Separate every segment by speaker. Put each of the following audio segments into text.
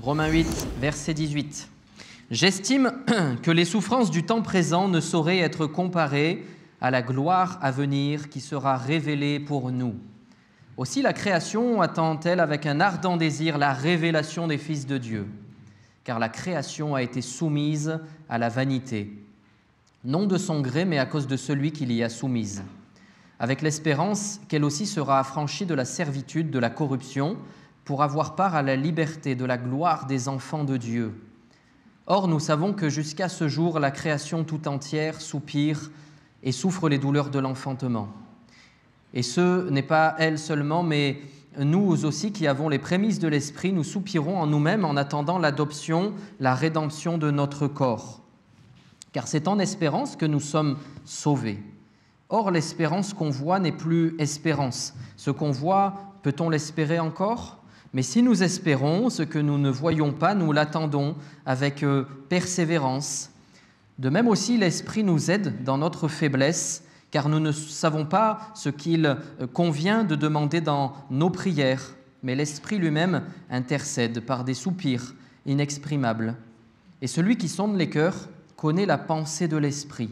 Speaker 1: Romains 8, verset 18. « J'estime que les souffrances du temps présent ne sauraient être comparées à la gloire à venir qui sera révélée pour nous. Aussi la création attend-elle avec un ardent désir la révélation des fils de Dieu, car la création a été soumise à la vanité, non de son gré, mais à cause de celui qui l'y a soumise, avec l'espérance qu'elle aussi sera affranchie de la servitude de la corruption, pour avoir part à la liberté de la gloire des enfants de Dieu. Or, nous savons que jusqu'à ce jour, la création tout entière soupire et souffre les douleurs de l'enfantement. Et ce n'est pas elle seulement, mais nous aussi qui avons les prémices de l'Esprit, nous soupirons en nous-mêmes en attendant l'adoption, la rédemption de notre corps. Car c'est en espérance que nous sommes sauvés. Or, l'espérance qu'on voit n'est plus espérance. Ce qu'on voit, peut-on l'espérer encore ? Mais si nous espérons ce que nous ne voyons pas, nous l'attendons avec persévérance. De même aussi, l'Esprit nous aide dans notre faiblesse, car nous ne savons pas ce qu'il convient de demander dans nos prières, mais l'Esprit lui-même intercède par des soupirs inexprimables. Et celui qui sonde les cœurs connaît la pensée de l'Esprit,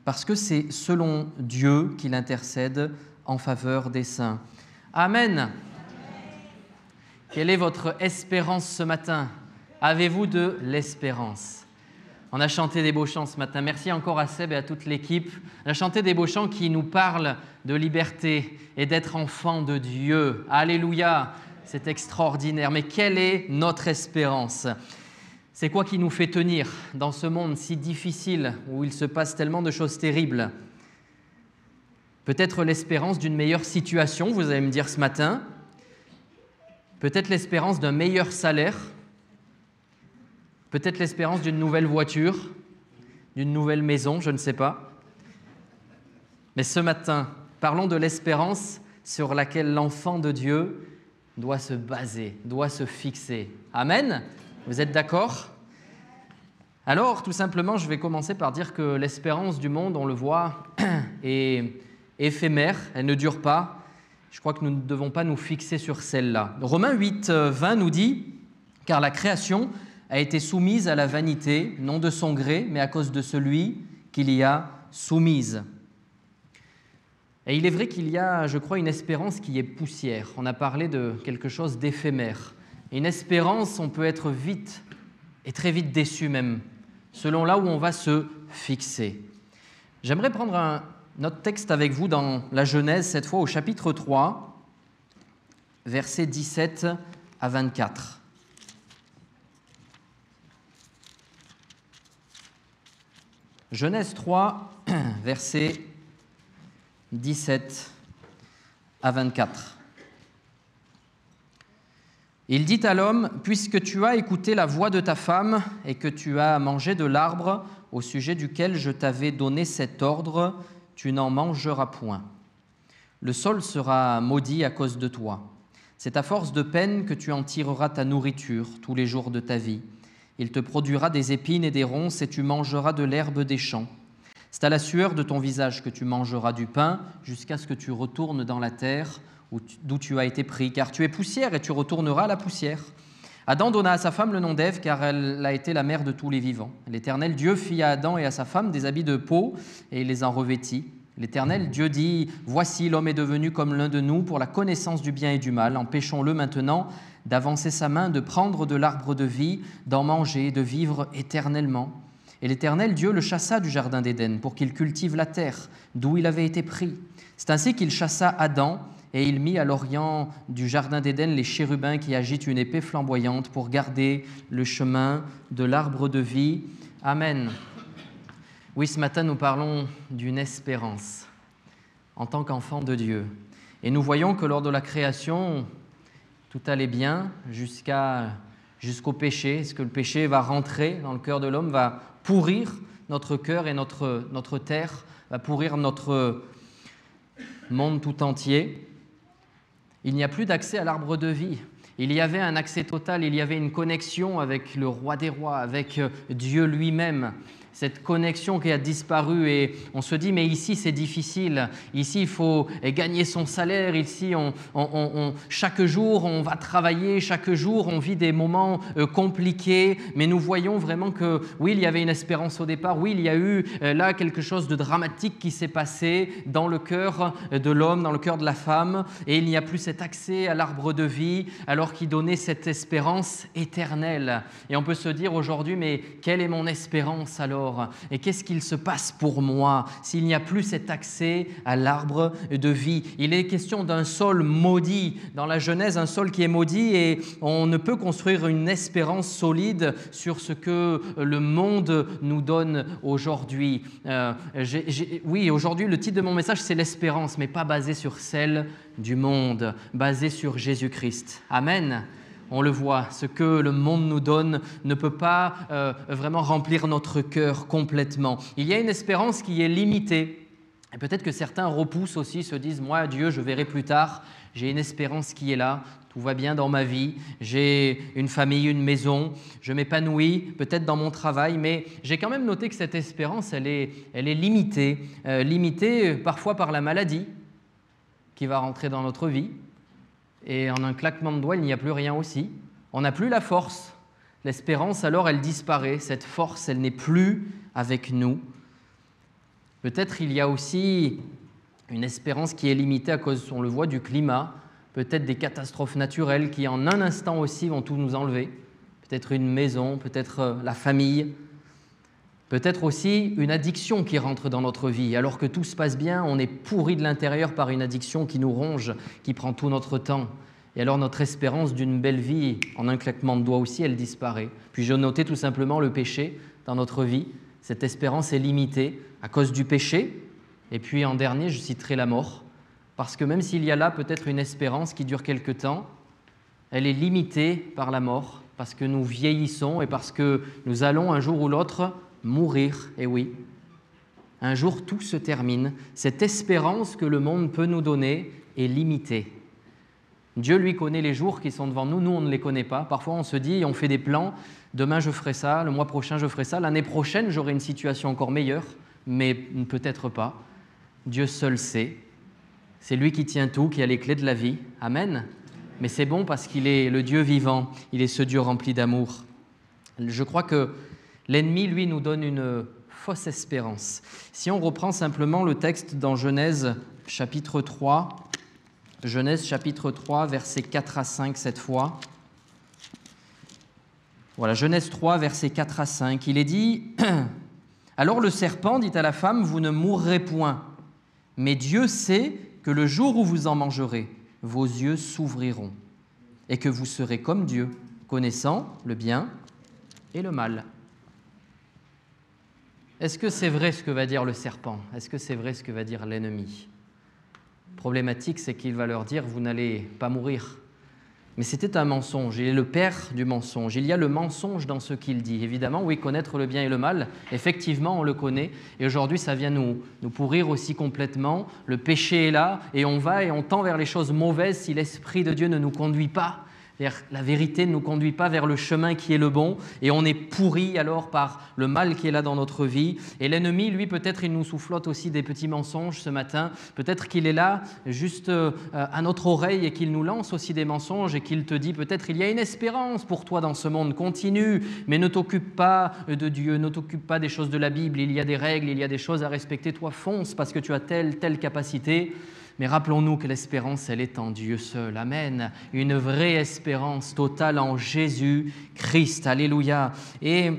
Speaker 1: parce que c'est selon Dieu qu'il intercède en faveur des saints. Amen. Quelle est votre espérance ce matin? Avez-vous de l'espérance? On a chanté des beaux chants ce matin. Merci encore à Seb et à toute l'équipe. On a chanté des beaux chants qui nous parlent de liberté et d'être enfant de Dieu. Alléluia, c'est extraordinaire. Mais quelle est notre espérance? C'est quoi qui nous fait tenir dans ce monde si difficile où il se passe tellement de choses terribles? Peut-être l'espérance d'une meilleure situation, vous allez me dire ce matin. Peut-être l'espérance d'un meilleur salaire. Peut-être l'espérance d'une nouvelle voiture, d'une nouvelle maison, je ne sais pas. Mais ce matin, parlons de l'espérance sur laquelle l'enfant de Dieu doit se baser, doit se fixer. Amen? Vous êtes d'accord? Alors, tout simplement, je vais commencer par dire que l'espérance du monde, on le voit, est éphémère, elle ne dure pas. Je crois que nous ne devons pas nous fixer sur celle-là. Romains 8, 20 nous dit « Car la création a été soumise à la vanité, non de son gré, mais à cause de celui qui l'y a soumise. » Et il est vrai qu'il y a, je crois, une espérance qui est poussière. On a parlé de quelque chose d'éphémère. Une espérance, on peut être vite, et très vite déçu même, selon là où on va se fixer. J'aimerais prendre notre texte avec vous dans la Genèse, cette fois au chapitre 3, versets 17 à 24. Genèse 3, versets 17 à 24. Il dit à l'homme, « Puisque tu as écouté la voix de ta femme et que tu as mangé de l'arbre au sujet duquel je t'avais donné cet ordre, tu n'en mangeras point. Le sol sera maudit à cause de toi. C'est à force de peine que tu en tireras ta nourriture tous les jours de ta vie. Il te produira des épines et des ronces et tu mangeras de l'herbe des champs. C'est à la sueur de ton visage que tu mangeras du pain jusqu'à ce que tu retournes dans la terre d'où tu as été pris, car tu es poussière et tu retourneras à la poussière. » Adam donna à sa femme le nom d'Ève, car elle a été la mère de tous les vivants. L'Éternel Dieu fit à Adam et à sa femme des habits de peau, et il les en revêtit. L'Éternel Dieu dit, « Voici, l'homme est devenu comme l'un de nous pour la connaissance du bien et du mal. Empêchons-le maintenant d'avancer sa main, de prendre de l'arbre de vie, d'en manger et de vivre éternellement. » Et l'Éternel Dieu le chassa du jardin d'Éden pour qu'il cultive la terre, d'où il avait été pris. C'est ainsi qu'il chassa Adam, et il mit à l'orient du jardin d'Éden les chérubins qui agitent une épée flamboyante pour garder le chemin de l'arbre de vie. Amen. Oui, ce matin, nous parlons d'une espérance en tant qu'enfant de Dieu. Et nous voyons que lors de la création, tout allait bien jusqu'au péché. Est-ce que le péché va rentrer dans le cœur de l'homme, va pourrir notre cœur et notre terre, va pourrir notre monde tout entier? Il n'y a plus d'accès à l'arbre de vie. Il y avait un accès total, il y avait une connexion avec le roi des rois, avec Dieu lui-même. cette connexion qui a disparu et on se dit mais ici c'est difficile, ici il faut gagner son salaire, ici chaque jour on va travailler, chaque jour on vit des moments compliqués, mais nous voyons vraiment que oui, il y avait une espérance au départ, oui, il y a eu là quelque chose de dramatique qui s'est passé dans le cœur de l'homme, dans le cœur de la femme, et il n'y a plus cet accès à l'arbre de vie alors qu'il donnait cette espérance éternelle. Et on peut se dire aujourd'hui, mais quelle est mon espérance alors? Et qu'est-ce qu'il se passe pour moi s'il n'y a plus cet accès à l'arbre de vie? Il est question d'un sol maudit. Dans la Genèse, un sol qui est maudit et on ne peut construire une espérance solide sur ce que le monde nous donne aujourd'hui. Oui, aujourd'hui, le titre de mon message, c'est l'espérance, mais pas basée sur celle du monde, basée sur Jésus-Christ. Amen. On le voit, ce que le monde nous donne ne peut pas vraiment remplir notre cœur complètement. Il y a une espérance qui est limitée. Et peut-être que certains repoussent aussi, se disent « Moi, Dieu, je verrai plus tard. J'ai une espérance qui est là. Tout va bien dans ma vie. J'ai une famille, une maison. Je m'épanouis peut-être dans mon travail. » Mais j'ai quand même noté que cette espérance, elle est limitée. Limitée parfois par la maladie qui va rentrer dans notre vie. Et en un claquement de doigts, il n'y a plus rien aussi. On n'a plus la force. L'espérance, alors, elle disparaît. Cette force, elle n'est plus avec nous. Peut-être il y a aussi une espérance qui est limitée à cause, on le voit, du climat. Peut-être des catastrophes naturelles qui, en un instant aussi, vont tout nous enlever. Peut-être une maison, peut-être la famille. Peut-être aussi une addiction qui rentre dans notre vie. Alors que tout se passe bien, on est pourri de l'intérieur par une addiction qui nous ronge, qui prend tout notre temps. Et alors notre espérance d'une belle vie, en un claquement de doigts aussi, elle disparaît. Puis j'ai noté tout simplement le péché dans notre vie. Cette espérance est limitée à cause du péché. Et puis en dernier, je citerai la mort. Parce que même s'il y a là peut-être une espérance qui dure quelque temps, elle est limitée par la mort, parce que nous vieillissons et parce que nous allons un jour ou l'autre mourir, et oui. Un jour, tout se termine. Cette espérance que le monde peut nous donner est limitée. Dieu, lui, connaît les jours qui sont devant nous. Nous, on ne les connaît pas. Parfois, on se dit, on fait des plans. Demain, je ferai ça. Le mois prochain, je ferai ça. L'année prochaine, j'aurai une situation encore meilleure, mais peut-être pas. Dieu seul sait. C'est lui qui tient tout, qui a les clés de la vie. Amen. Mais c'est bon parce qu'il est le Dieu vivant. Il est ce Dieu rempli d'amour. Je crois que l'ennemi, lui, nous donne une fausse espérance. Si on reprend simplement le texte dans Genèse chapitre 3, versets 4 à 5 cette fois. Voilà, Genèse 3, versets 4 à 5. Il est dit « Alors le serpent dit à la femme, vous ne mourrez point, mais Dieu sait que le jour où vous en mangerez, vos yeux s'ouvriront et que vous serez comme Dieu, connaissant le bien et le mal. » Est-ce que c'est vrai ce que va dire le serpent? Est-ce que c'est vrai ce que va dire l'ennemi? Problématique, c'est qu'il va leur dire « vous n'allez pas mourir ». Mais c'était un mensonge, il est le père du mensonge. Il y a le mensonge dans ce qu'il dit. Évidemment, oui, connaître le bien et le mal, effectivement, on le connaît. Et aujourd'hui, ça vient nous pourrir aussi complètement. Le péché est là et on va et on tend vers les choses mauvaises si l'Esprit de Dieu ne nous conduit pas vers la vérité, ne nous conduit pas vers le chemin qui est le bon, et on est pourri alors par le mal qui est là dans notre vie. Et l'ennemi, lui, peut-être il nous soufflote aussi des petits mensonges ce matin, peut-être qu'il est là juste à notre oreille et qu'il nous lance aussi des mensonges et qu'il te dit peut-être il y a une espérance pour toi dans ce monde, continue, mais ne t'occupe pas de Dieu, ne t'occupe pas des choses de la Bible, il y a des règles, il y a des choses à respecter, toi fonce parce que tu as telle capacité. Mais rappelons-nous que l'espérance, elle est en Dieu seul. Amen. Une vraie espérance totale en Jésus-Christ. Alléluia. Et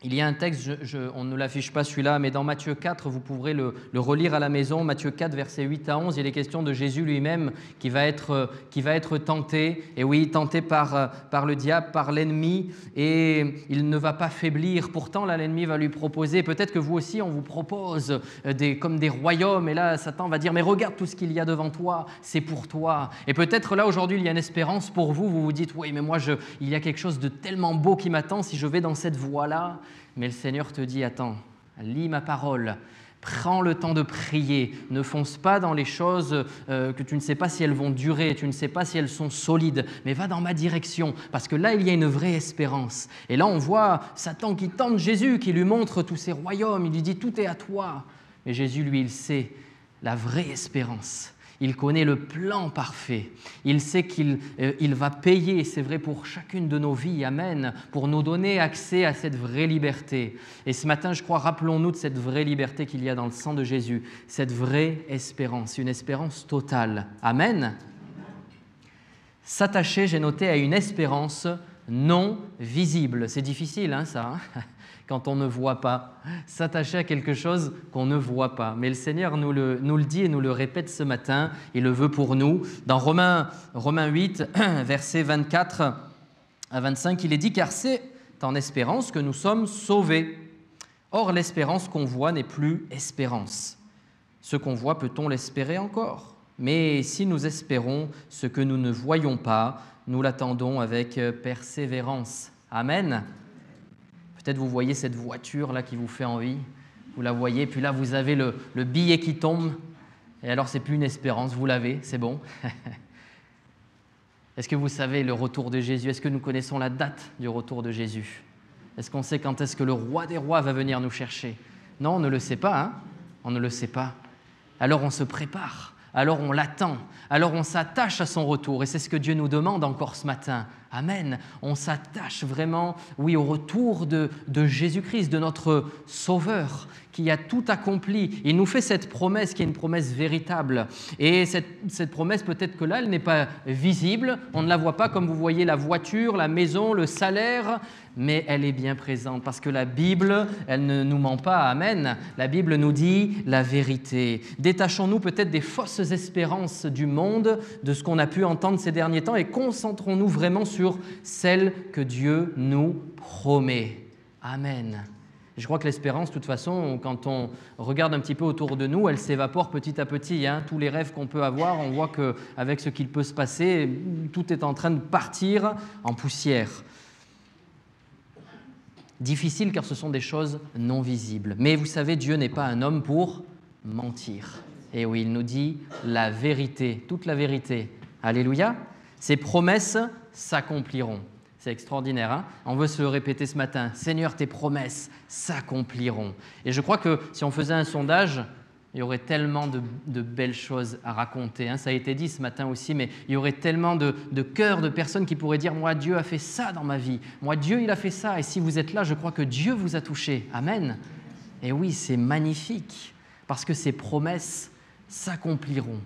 Speaker 1: il y a un texte, on ne l'affiche pas celui-là, mais dans Matthieu 4, vous pourrez le relire à la maison. Matthieu 4, versets 8 à 11, il est question de Jésus lui-même qui va être tenté. Et oui, tenté par le diable, par l'ennemi. Et il ne va pas faiblir. Pourtant, là, l'ennemi va lui proposer, peut-être que vous aussi, on vous propose comme des royaumes. Et là, Satan va dire, mais regarde tout ce qu'il y a devant toi, c'est pour toi. Et peut-être là, aujourd'hui, il y a une espérance pour vous. Vous vous dites, oui, mais moi, il y a quelque chose de tellement beau qui m'attend si je vais dans cette voie-là. Mais le Seigneur te dit, attends, lis ma parole, Prends le temps de prier. Ne fonce pas dans les choses que tu ne sais pas si elles vont durer, tu ne sais pas si elles sont solides, mais va dans ma direction, parce que là, il y a une vraie espérance. Et là, on voit Satan qui tente Jésus, qui lui montre tous ses royaumes, il lui dit « tout est à toi ». Mais Jésus, lui, il sait la vraie espérance. Il connaît le plan parfait. Il sait qu'il va payer, c'est vrai pour chacune de nos vies, amen, pour nous donner accès à cette vraie liberté. Et ce matin, je crois, rappelons-nous de cette vraie liberté qu'il y a dans le sang de Jésus, cette vraie espérance, une espérance totale. Amen. S'attacher, j'ai noté, à une espérance non visible. C'est difficile, hein, ça, hein, quand on ne voit pas. S'attacher à quelque chose qu'on ne voit pas. Mais le Seigneur nous le dit et nous le répète ce matin. Il le veut pour nous. Dans Romains 8, versets 24 à 25, il est dit « Car c'est en espérance que nous sommes sauvés. Or, l'espérance qu'on voit n'est plus espérance. Ce qu'on voit, peut-on l'espérer encore ? Mais si nous espérons ce que nous ne voyons pas, nous l'attendons avec persévérance. » Amen. Peut-être vous voyez cette voiture là qui vous fait envie, vous la voyez, puis là vous avez le billet qui tombe, et alors c'est plus une espérance, vous l'avez, c'est bon. Est-ce que vous savez le retour de Jésus? Est-ce que nous connaissons la date du retour de Jésus? Est-ce qu'on sait quand est-ce que le roi des rois va venir nous chercher? Non, on ne le sait pas, hein? On ne le sait pas. Alors on se prépare. Alors on l'attend, alors on s'attache à son retour. Et c'est ce que Dieu nous demande encore ce matin. Amen. On s'attache vraiment, oui, au retour de Jésus-Christ, de notre Sauveur, qui a tout accompli. Il nous fait cette promesse qui est une promesse véritable. Et cette promesse, peut-être que là, elle n'est pas visible. On ne la voit pas comme vous voyez la voiture, la maison, le salaire, mais elle est bien présente parce que la Bible, elle ne nous ment pas. Amen. La Bible nous dit la vérité. Détachons-nous peut-être des fausses espérances du monde, de ce qu'on a pu entendre ces derniers temps et concentrons-nous vraiment sur celle que Dieu nous promet. Amen. Je crois que l'espérance, de toute façon, quand on regarde un petit peu autour de nous, elle s'évapore petit à petit. Hein. Tous les rêves qu'on peut avoir, on voit qu'avec ce qu'il peut se passer, tout est en train de partir en poussière. Difficile car ce sont des choses non visibles. Mais vous savez, Dieu n'est pas un homme pour mentir. Et oui, il nous dit la vérité, toute la vérité. Alléluia. Ses promesses s'accompliront. C'est extraordinaire, hein? On veut se le répéter ce matin. Seigneur, tes promesses s'accompliront. Et je crois que si on faisait un sondage, il y aurait tellement de belles choses à raconter. Hein? Ça a été dit ce matin aussi, mais il y aurait tellement de cœurs de personnes qui pourraient dire « Moi, Dieu a fait ça dans ma vie. Moi, Dieu, il a fait ça. » Et si vous êtes là, je crois que Dieu vous a touché. Amen. Et oui, c'est magnifique parce que ces promesses s'accompliront.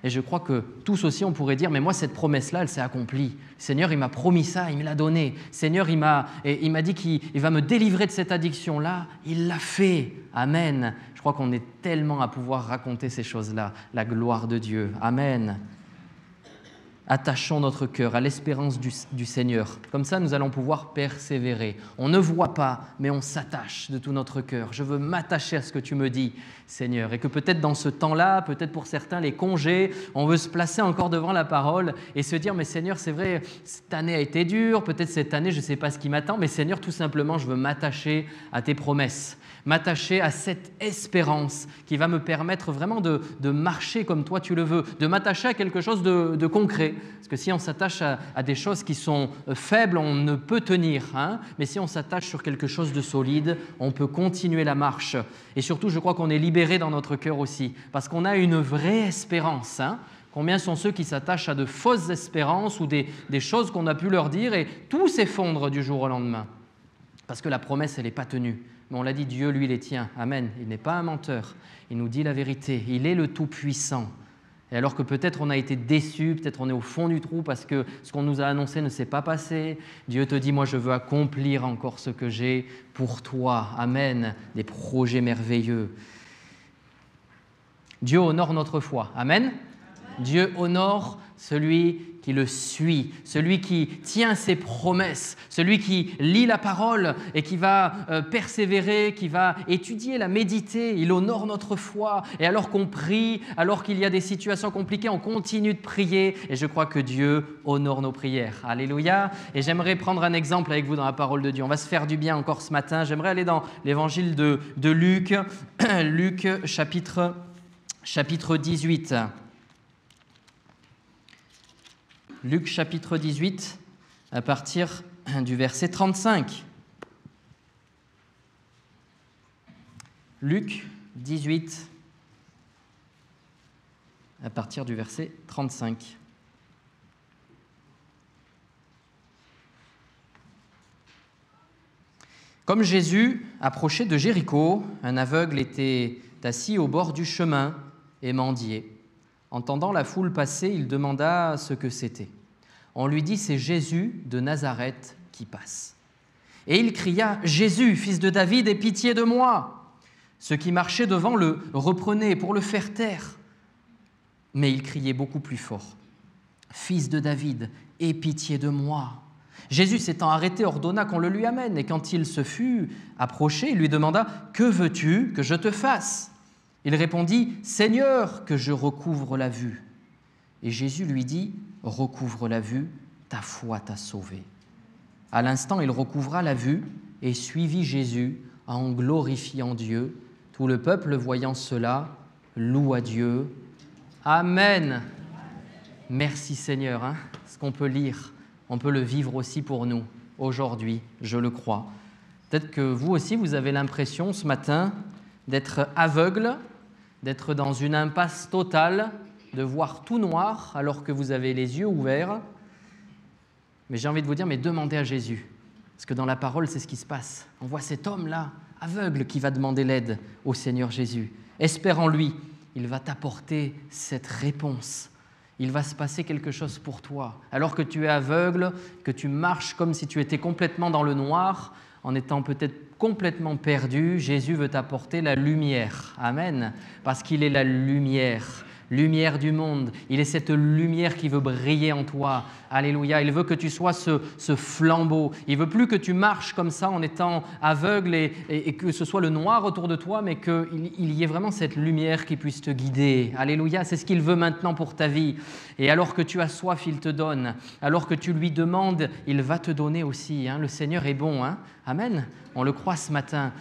Speaker 1: Et je crois que tous aussi, on pourrait dire, mais moi, cette promesse-là, elle s'est accomplie. Seigneur, il m'a promis ça, il me l'a donné. Seigneur, il m'a dit qu'il va me délivrer de cette addiction-là. Il l'a fait. Amen. Je crois qu'on est tellement à pouvoir raconter ces choses-là. La gloire de Dieu. Amen. Attachons notre cœur à l'espérance du Seigneur. Comme ça, nous allons pouvoir persévérer. On ne voit pas, mais on s'attache de tout notre cœur. Je veux m'attacher à ce que tu me dis, Seigneur. Et que peut-être dans ce temps-là, peut-être pour certains, les congés, on veut se placer encore devant la parole et se dire, mais Seigneur, c'est vrai, cette année a été dure, peut-être cette année, je ne sais pas ce qui m'attend, mais Seigneur, tout simplement, je veux m'attacher à tes promesses. M'attacher à cette espérance qui va me permettre vraiment de marcher comme toi tu le veux, de m'attacher à quelque chose de concret. Parce que si on s'attache à des choses qui sont faibles, on ne peut tenir. Hein, mais si on s'attache sur quelque chose de solide, on peut continuer la marche. Et surtout, je crois qu'on est libéré dans notre cœur aussi, parce qu'on a une vraie espérance. Hein. Combien sont ceux qui s'attachent à de fausses espérances ou des choses qu'on a pu leur dire et tout s'effondre du jour au lendemain. Parce que la promesse, elle n'est pas tenue. Mais on l'a dit, Dieu, lui, les tient. Amen. Il n'est pas un menteur. Il nous dit la vérité. Il est le Tout-Puissant. Et alors que peut-être on a été déçus, peut-être on est au fond du trou parce que ce qu'on nous a annoncé ne s'est pas passé, Dieu te dit, moi, je veux accomplir encore ce que j'ai pour toi. Amen. Des projets merveilleux. Dieu honore notre foi. Amen. Dieu honore celui qui le suit, celui qui tient ses promesses, celui qui lit la parole et qui va persévérer, qui va étudier, la méditer. Il honore notre foi. Et alors qu'on prie, alors qu'il y a des situations compliquées, on continue de prier. Et je crois que Dieu honore nos prières. Alléluia. Et j'aimerais prendre un exemple avec vous dans la parole de Dieu. On va se faire du bien encore ce matin. J'aimerais aller dans l'évangile de Luc, Luc chapitre 18. Luc chapitre 18, à partir du verset 35. Luc 18, à partir du verset 35. Comme Jésus approchait de Jéricho, un aveugle était assis au bord du chemin et mendiait. Entendant la foule passer, il demanda ce que c'était. On lui dit, c'est Jésus de Nazareth qui passe. Et il cria, Jésus, fils de David, aie pitié de moi. Ceux qui marchaient devant le reprenaient pour le faire taire. Mais il criait beaucoup plus fort, Fils de David, aie pitié de moi. Jésus s'étant arrêté, ordonna qu'on le lui amène. Et quand il se fut approché, il lui demanda, que veux-tu que je te fasse ? Il répondit, Seigneur, que je recouvre la vue. Et Jésus lui dit, recouvre la vue, ta foi t'a sauvé. À l'instant, il recouvra la vue et suivit Jésus en glorifiant Dieu. Tout le peuple, voyant cela, loua Dieu. Amen. Merci Seigneur. Ce qu'on peut lire, on peut le vivre aussi pour nous aujourd'hui, je le crois. Peut-être que vous aussi, vous avez l'impression ce matin d'être aveugle, d'être dans une impasse totale, de voir tout noir alors que vous avez les yeux ouverts. Mais j'ai envie de vous dire, mais demandez à Jésus. Parce que dans la parole, c'est ce qui se passe. On voit cet homme-là, aveugle, qui va demander l'aide au Seigneur Jésus. Espère en lui, il va t'apporter cette réponse. Il va se passer quelque chose pour toi. Alors que tu es aveugle, que tu marches comme si tu étais complètement dans le noir, en étant peut-être complètement perdu, Jésus veut t'apporter la lumière. Amen. Parce qu'il est la lumière du monde. Il est cette lumière qui veut briller en toi. Alléluia. Il veut que tu sois ce flambeau. Il veut plus que tu marches comme ça en étant aveugle et que ce soit le noir autour de toi, mais qu'il y ait vraiment cette lumière qui puisse te guider. Alléluia. C'est ce qu'il veut maintenant pour ta vie. Et alors que tu as soif, il te donne. Alors que tu lui demandes, il va te donner aussi. Le Seigneur est bon. Amen. On le croit ce matin.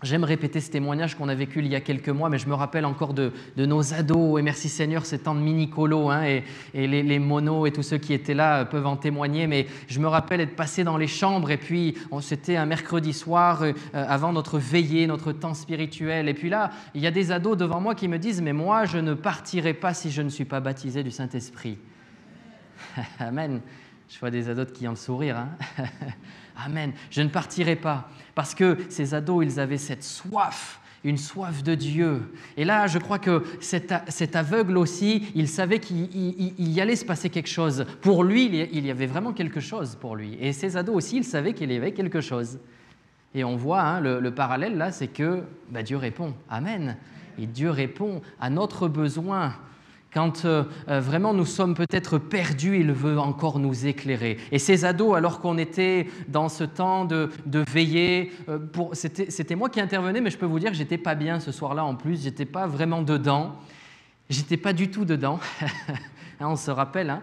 Speaker 1: J'aime répéter ce témoignage qu'on a vécu il y a quelques mois, mais je me rappelle encore de nos ados. Et merci Seigneur, ces temps de mini-colo, et les monos et tous ceux qui étaient là peuvent en témoigner. Mais je me rappelle être passé dans les chambres et puis c'était un mercredi soir avant notre veillée, notre temps spirituel. Et puis là, il y a des ados devant moi qui me disent « Mais moi, je ne partirai pas si je ne suis pas baptisé du Saint-Esprit. » Amen. Je vois des ados qui ont le sourire. Amen. Je ne partirai pas. Parce que ces ados, ils avaient cette soif, une soif de Dieu. Et là, je crois que cet aveugle aussi, il savait qu'il y allait se passer quelque chose. Pour lui, il y avait vraiment quelque chose pour lui. Et ces ados aussi, ils savaient qu'il y avait quelque chose. Et on voit, le parallèle là, c'est que Dieu répond. Amen. Et Dieu répond à notre besoin. Quand vraiment nous sommes peut-être perdus, il veut encore nous éclairer. Et ces ados, alors qu'on était dans ce temps de veillée, c'était moi qui intervenais, mais je peux vous dire que je n'étais pas bien ce soir-là en plus, je n'étais pas vraiment dedans, j'étais pas du tout dedans, on se rappelle,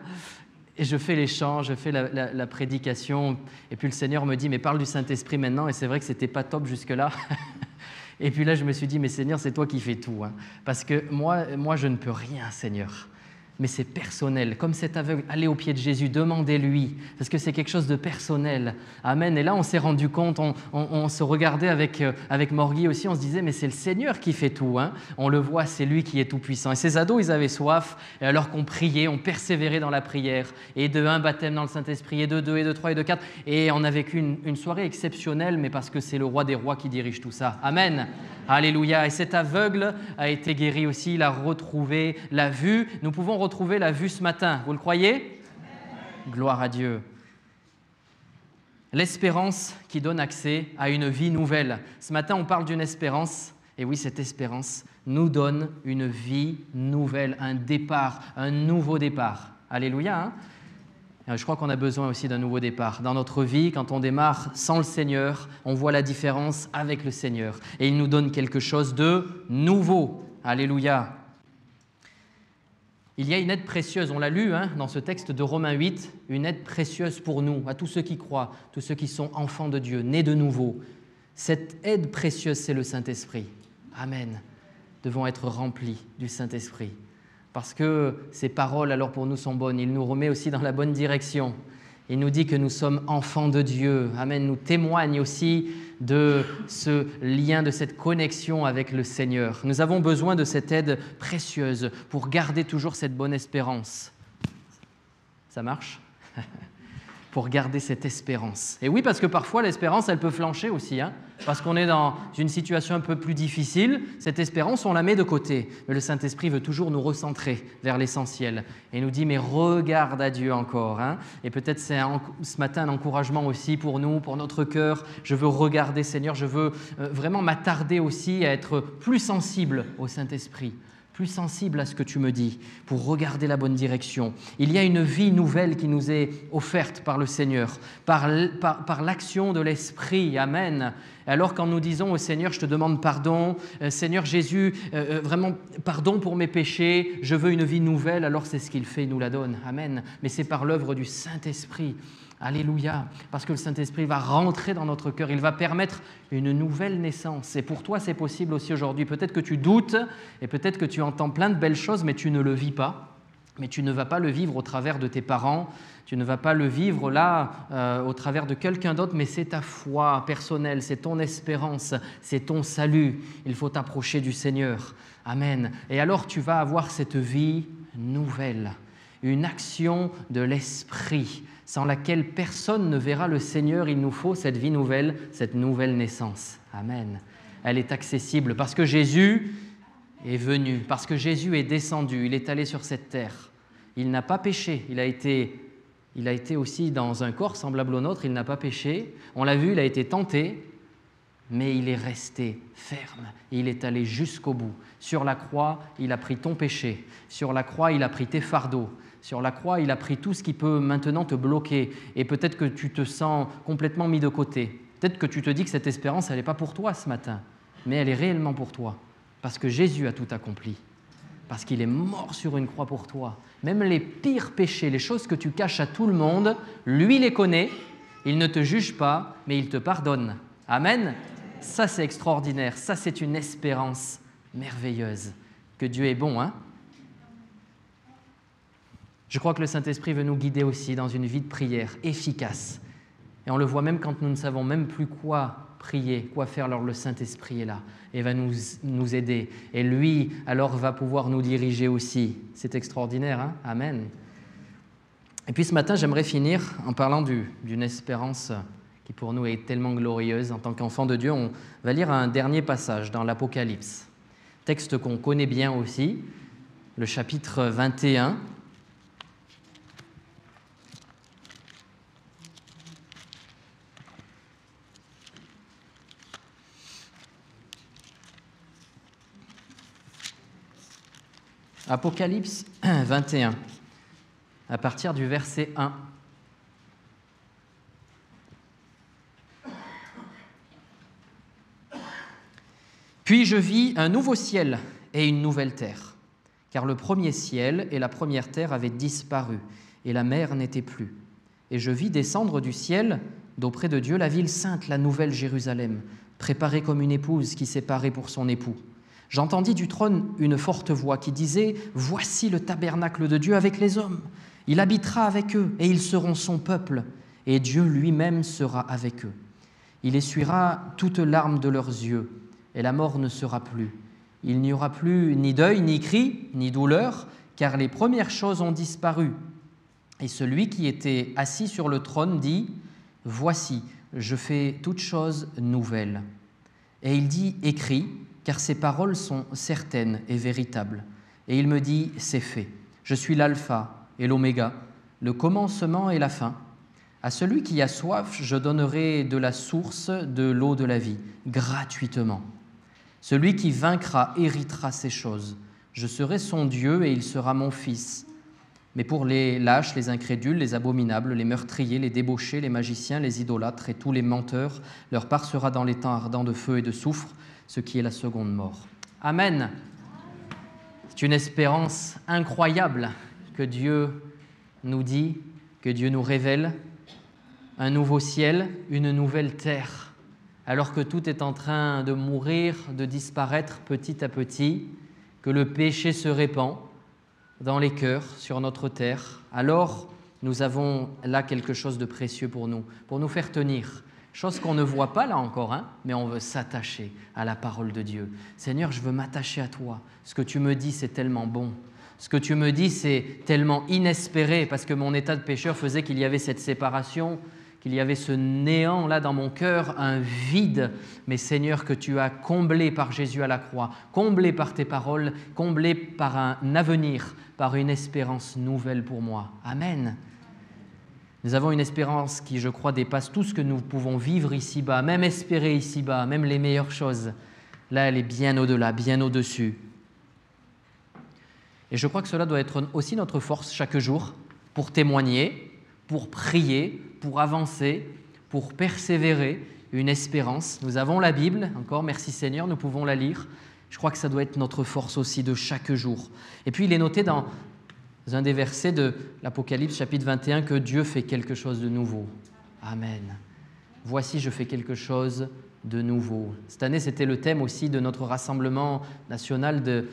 Speaker 1: et je fais les chants, je fais la prédication, et puis le Seigneur me dit, mais parle du Saint-Esprit maintenant, et c'est vrai que ce n'était pas top jusque-là. Et puis là, je me suis dit, mais Seigneur, c'est toi qui fais tout. Parce que moi, je ne peux rien, Seigneur. Mais c'est personnel. Comme cet aveugle, allez au pied de Jésus, demandez-lui. Parce que c'est quelque chose de personnel. Amen. Et là, on s'est rendu compte, on se regardait avec Morgui aussi, on se disait, mais c'est le Seigneur qui fait tout. On le voit, c'est lui qui est tout-puissant. Et ces ados, ils avaient soif. Et alors qu'on priait, on persévérait dans la prière. Et de 1 baptême dans le Saint-Esprit, et de 2, et de 3, et de 4. Et on a vécu une soirée exceptionnelle, mais parce que c'est le roi des rois qui dirige tout ça. Amen. Alléluia. Et cet aveugle a été guéri aussi, il a retrouvé la vue. Nous pouvons retrouver la vue ce matin. Vous le croyez ? Amen. Gloire à Dieu. L'espérance qui donne accès à une vie nouvelle. Ce matin, on parle d'une espérance. Et oui, cette espérance nous donne une vie nouvelle, un départ, un nouveau départ. Alléluia, hein? Je crois qu'on a besoin aussi d'un nouveau départ. Dans notre vie, quand on démarre sans le Seigneur, on voit la différence avec le Seigneur. Et il nous donne quelque chose de nouveau. Alléluia. Il y a une aide précieuse, on l'a lu dans ce texte de Romains 8, une aide précieuse pour nous, à tous ceux qui croient, tous ceux qui sont enfants de Dieu, nés de nouveau. Cette aide précieuse, c'est le Saint-Esprit. Amen. Devons être remplis du Saint-Esprit. Parce que ces paroles, alors pour nous, sont bonnes. Il nous remet aussi dans la bonne direction. Il nous dit que nous sommes enfants de Dieu. Amen. Nous témoigne aussi de ce lien, de cette connexion avec le Seigneur. Nous avons besoin de cette aide précieuse pour garder toujours cette bonne espérance. Ça marche ? Pour garder cette espérance. Et oui, parce que parfois, l'espérance, elle peut flancher aussi. Parce qu'on est dans une situation un peu plus difficile, cette espérance, on la met de côté. Mais le Saint-Esprit veut toujours nous recentrer vers l'essentiel. Et nous dit, mais regarde à Dieu encore. Et peut-être c'est ce matin un encouragement aussi pour nous, pour notre cœur. Je veux regarder, Seigneur, je veux vraiment m'attarder aussi à être plus sensible au Saint-Esprit. Plus sensible à ce que tu me dis, pour regarder la bonne direction. Il y a une vie nouvelle qui nous est offerte par le Seigneur, par l'action de l'Esprit. Amen. Alors quand nous disons au Seigneur, je te demande pardon, Seigneur Jésus, vraiment pardon pour mes péchés, je veux une vie nouvelle, alors c'est ce qu'il fait, il nous la donne. Amen. Mais c'est par l'œuvre du Saint-Esprit. Alléluia, parce que le Saint-Esprit va rentrer dans notre cœur, il va permettre une nouvelle naissance. Et pour toi, c'est possible aussi aujourd'hui. Peut-être que tu doutes et peut-être que tu entends plein de belles choses, mais tu ne le vis pas. Mais tu ne vas pas le vivre au travers de tes parents, tu ne vas pas le vivre là au travers de quelqu'un d'autre, mais c'est ta foi personnelle, c'est ton espérance, c'est ton salut. Il faut t'approcher du Seigneur. Amen. Et alors tu vas avoir cette vie nouvelle, une action de l'Esprit, sans laquelle personne ne verra le Seigneur. Il nous faut cette vie nouvelle, cette nouvelle naissance. Amen. Elle est accessible parce que Jésus est venu, parce que Jésus est descendu, il est allé sur cette terre. Il n'a pas péché, il a été aussi dans un corps semblable au nôtre, il n'a pas péché. On l'a vu, il a été tenté, mais il est resté ferme. Il est allé jusqu'au bout. Sur la croix, il a pris ton péché. Sur la croix, il a pris tes fardeaux. Sur la croix, il a pris tout ce qui peut maintenant te bloquer. Et peut-être que tu te sens complètement mis de côté. Peut-être que tu te dis que cette espérance, elle n'est pas pour toi ce matin, mais elle est réellement pour toi. Parce que Jésus a tout accompli. Parce qu'il est mort sur une croix pour toi. Même les pires péchés, les choses que tu caches à tout le monde, lui les connaît. Il ne te juge pas, mais il te pardonne. Amen. Ça, c'est extraordinaire. Ça, c'est une espérance merveilleuse. Que Dieu est bon, Je crois que le Saint-Esprit veut nous guider aussi dans une vie de prière efficace. Et on le voit même quand nous ne savons même plus quoi prier, quoi faire, alors le Saint-Esprit est là et va nous aider. Et lui, alors, va pouvoir nous diriger aussi. C'est extraordinaire, Amen. Et puis ce matin, j'aimerais finir en parlant d'une espérance qui pour nous est tellement glorieuse. En tant qu'enfants de Dieu, on va lire un dernier passage dans l'Apocalypse. Texte qu'on connaît bien aussi, le chapitre 21. Apocalypse 21, à partir du verset 1. Puis je vis un nouveau ciel et une nouvelle terre, car le premier ciel et la première terre avaient disparu, et la mer n'était plus. Et je vis descendre du ciel, d'auprès de Dieu, la ville sainte, la nouvelle Jérusalem, préparée comme une épouse qui s'est parée pour son époux. J'entendis du trône une forte voix qui disait « Voici le tabernacle de Dieu avec les hommes. Il habitera avec eux et ils seront son peuple, et Dieu lui-même sera avec eux. Il essuiera toute larme de leurs yeux, et la mort ne sera plus. Il n'y aura plus ni deuil, ni cri, ni douleur, car les premières choses ont disparu. Et celui qui était assis sur le trône dit « Voici, je fais toutes choses nouvelles. » Et il dit « Écris, car ces paroles sont certaines et véritables. » Et il me dit « C'est fait. Je suis l'alpha et l'oméga, le commencement et la fin. À celui qui a soif, je donnerai de la source de l'eau de la vie, gratuitement. » Celui qui vaincra héritera ces choses. Je serai son Dieu et il sera mon fils. Mais pour les lâches, les incrédules, les abominables, les meurtriers, les débauchés, les magiciens, les idolâtres et tous les menteurs, leur part sera dans les temps ardents de feu et de soufre, ce qui est la seconde mort. » Amen. C'est une espérance incroyable que Dieu nous dit, que Dieu nous révèle. Un nouveau ciel, une nouvelle terre. Alors que tout est en train de mourir, de disparaître petit à petit, que le péché se répand dans les cœurs, sur notre terre, alors nous avons là quelque chose de précieux pour nous faire tenir. Chose qu'on ne voit pas là encore, mais on veut s'attacher à la parole de Dieu. Seigneur, je veux m'attacher à toi. Ce que tu me dis, c'est tellement bon. Ce que tu me dis, c'est tellement inespéré, parce que mon état de pécheur faisait qu'il y avait cette séparation, qu'il y avait ce néant là dans mon cœur, un vide, mais Seigneur, que tu as comblé par Jésus à la croix, comblé par tes paroles, comblé par un avenir, par une espérance nouvelle pour moi. Amen. Nous avons une espérance qui, je crois, dépasse tout ce que nous pouvons vivre ici-bas, même espérer ici-bas, même les meilleures choses. Là, elle est bien au-delà, bien au-dessus. Et je crois que cela doit être aussi notre force chaque jour pour témoigner, pour prier, pour avancer, pour persévérer, une espérance. Nous avons la Bible, encore, merci Seigneur, nous pouvons la lire. Je crois que ça doit être notre force aussi de chaque jour. Et puis il est noté dans un des versets de l'Apocalypse chapitre 21 que Dieu fait quelque chose de nouveau. Amen. Voici, je fais quelque chose de nouveau. Cette année, c'était le thème aussi de notre rassemblement national de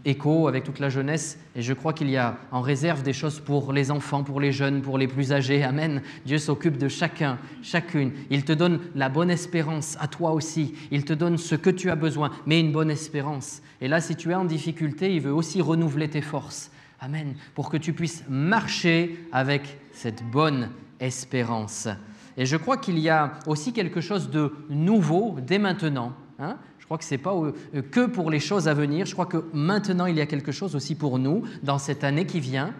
Speaker 1: Écho avec toute la jeunesse, et je crois qu'il y a en réserve des choses pour les enfants, pour les jeunes, pour les plus âgés. Amen. Dieu s'occupe de chacun, chacune. Il te donne la bonne espérance, à toi aussi. Il te donne ce que tu as besoin, mais une bonne espérance. Et là, si tu es en difficulté, il veut aussi renouveler tes forces. Amen. Pour que tu puisses marcher avec cette bonne espérance. Et je crois qu'il y a aussi quelque chose de nouveau dès maintenant. Je crois que ce n'est pas que pour les choses à venir. Je crois que maintenant, il y a quelque chose aussi pour nous dans cette année qui vient,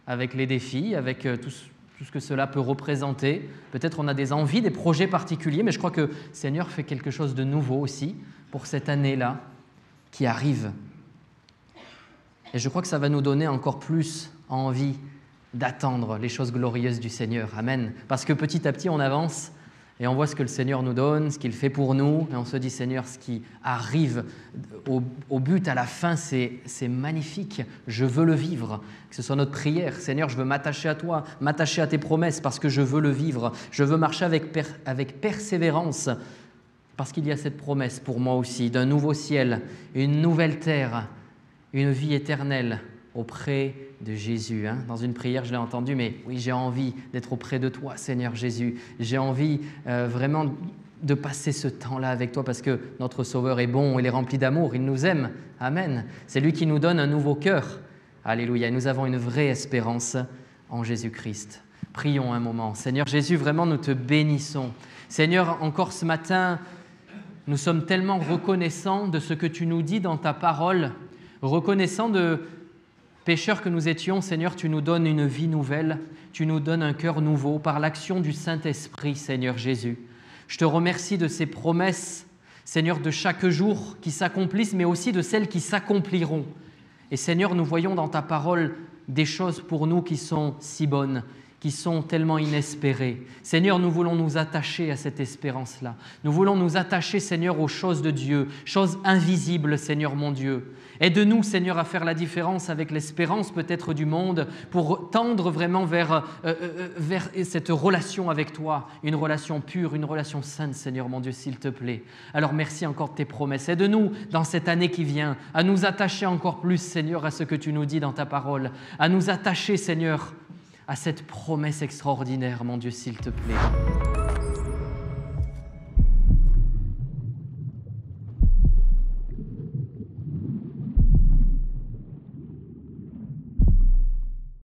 Speaker 1: avec les défis, avec tout ce que cela peut représenter. Peut-être on a des envies, des projets particuliers, mais je crois que le Seigneur fait quelque chose de nouveau aussi pour cette année-là qui arrive. Et je crois que ça va nous donner encore plus envie d'attendre les choses glorieuses du Seigneur. Amen. Parce que petit à petit, on avance et on voit ce que le Seigneur nous donne, ce qu'il fait pour nous, et on se dit, Seigneur, ce qui arrive au but, à la fin, c'est magnifique. Je veux le vivre. Que ce soit notre prière. Seigneur, je veux m'attacher à toi, m'attacher à tes promesses parce que je veux le vivre. Je veux marcher avec persévérance parce qu'il y a cette promesse pour moi aussi d'un nouveau ciel, une nouvelle terre, une vie éternelle auprès de Jésus. Dans une prière, je l'ai entendu, mais oui, j'ai envie d'être auprès de toi, Seigneur Jésus. J'ai envie vraiment de passer ce temps-là avec toi parce que notre Sauveur est bon, il est rempli d'amour, il nous aime. Amen. C'est lui qui nous donne un nouveau cœur. Alléluia. Nous avons une vraie espérance en Jésus-Christ. Prions un moment. Seigneur Jésus, vraiment, nous te bénissons. Seigneur, encore ce matin, nous sommes tellement reconnaissants de ce que tu nous dis dans ta parole, reconnaissants de pécheurs que nous étions. Seigneur, tu nous donnes une vie nouvelle, tu nous donnes un cœur nouveau par l'action du Saint-Esprit, Seigneur Jésus. Je te remercie de ces promesses, Seigneur, de chaque jour qui s'accomplissent, mais aussi de celles qui s'accompliront. Et Seigneur, nous voyons dans ta parole des choses pour nous qui sont si bonnes, qui sont tellement inespérées. Seigneur, nous voulons nous attacher à cette espérance-là. Nous voulons nous attacher, Seigneur, aux choses de Dieu, choses invisibles, Seigneur mon Dieu. Aide-nous, Seigneur, à faire la différence avec l'espérance peut-être du monde pour tendre vraiment vers cette relation avec toi, une relation pure, une relation sainte, Seigneur mon Dieu, s'il te plaît. Alors merci encore de tes promesses. Aide-nous dans cette année qui vient à nous attacher encore plus, Seigneur, à ce que tu nous dis dans ta parole, à nous attacher, Seigneur, à cette promesse extraordinaire, mon Dieu, s'il te plaît.